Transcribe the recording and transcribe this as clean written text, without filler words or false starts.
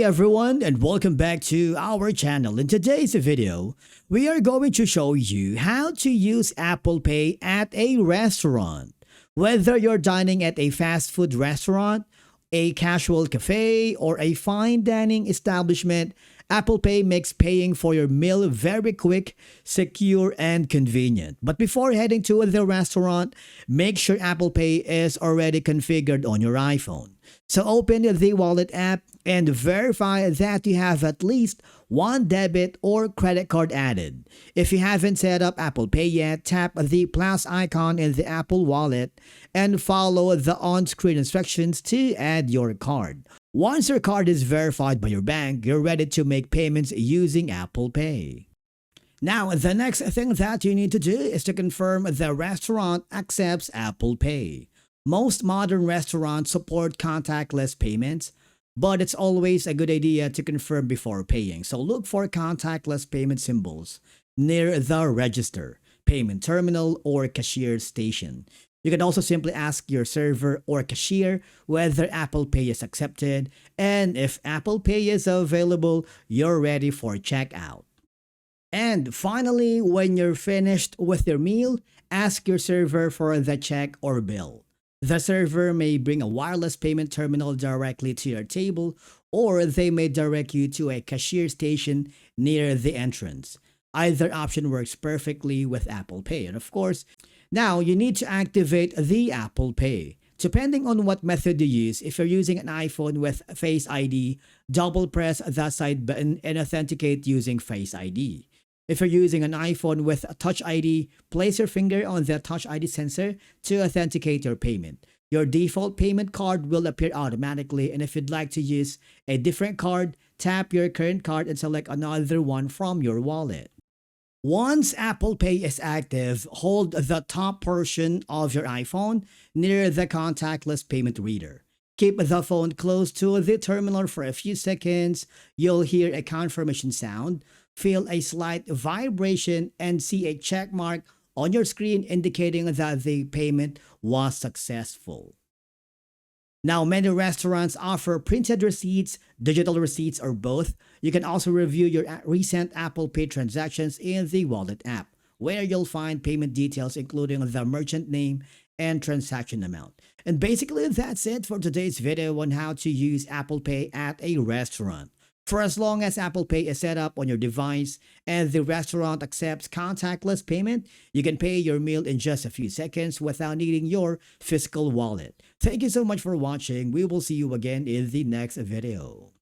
Hey everyone, and welcome back to our channel. In today's video, we are going to show you how to use Apple Pay at a restaurant. Whether you're dining at a fast food restaurant, a casual cafe, or a fine dining establishment, Apple Pay makes paying for your meal very quick, secure, and convenient. But before heading to the restaurant, make sure Apple Pay is already configured on your iPhone. So open the wallet app and verify that you have at least one debit or credit card added. If you haven't set up Apple Pay yet, tap the plus icon in the Apple Wallet and follow the on-screen instructions to add your card. Once your card is verified by your bank, you're ready to make payments using Apple Pay. Now, the next thing that you need to do is to confirm the restaurant accepts Apple Pay. Most modern restaurants support contactless payments, but it's always a good idea to confirm before paying. So look for contactless payment symbols near the register, payment terminal, or cashier station. You can also simply ask your server or cashier whether Apple Pay is accepted, and if Apple Pay is available, you're ready for checkout. And finally, when you're finished with your meal, ask your server for the check or bill. The server may bring a wireless payment terminal directly to your table, or they may direct you to a cashier station near the entrance. Either option works perfectly with Apple Pay. And of course, now you need to activate the Apple Pay. Depending on what method you use, if you're using an iPhone with Face ID, double press the side button and authenticate using Face ID. If you're using an iPhone with Touch ID, place your finger on the Touch ID sensor to authenticate your payment. Your default payment card will appear automatically, and if you'd like to use a different card, tap your current card and select another one from your wallet. Once Apple Pay is active, hold the top portion of your iPhone near the contactless payment reader. Keep the phone close to the terminal for a few seconds. You'll hear a confirmation sound, feel a slight vibration, and see a check mark on your screen indicating that the payment was successful. Now, many restaurants offer printed receipts, digital receipts, or both. You can also review your recent Apple Pay transactions in the Wallet app, where you'll find payment details including the merchant name and transaction amount. And basically, that's it for today's video on how to use Apple Pay at a restaurant. For as long as Apple Pay is set up on your device and the restaurant accepts contactless payment, you can pay your meal in just a few seconds without needing your physical wallet. Thank you so much for watching. We will see you again in the next video.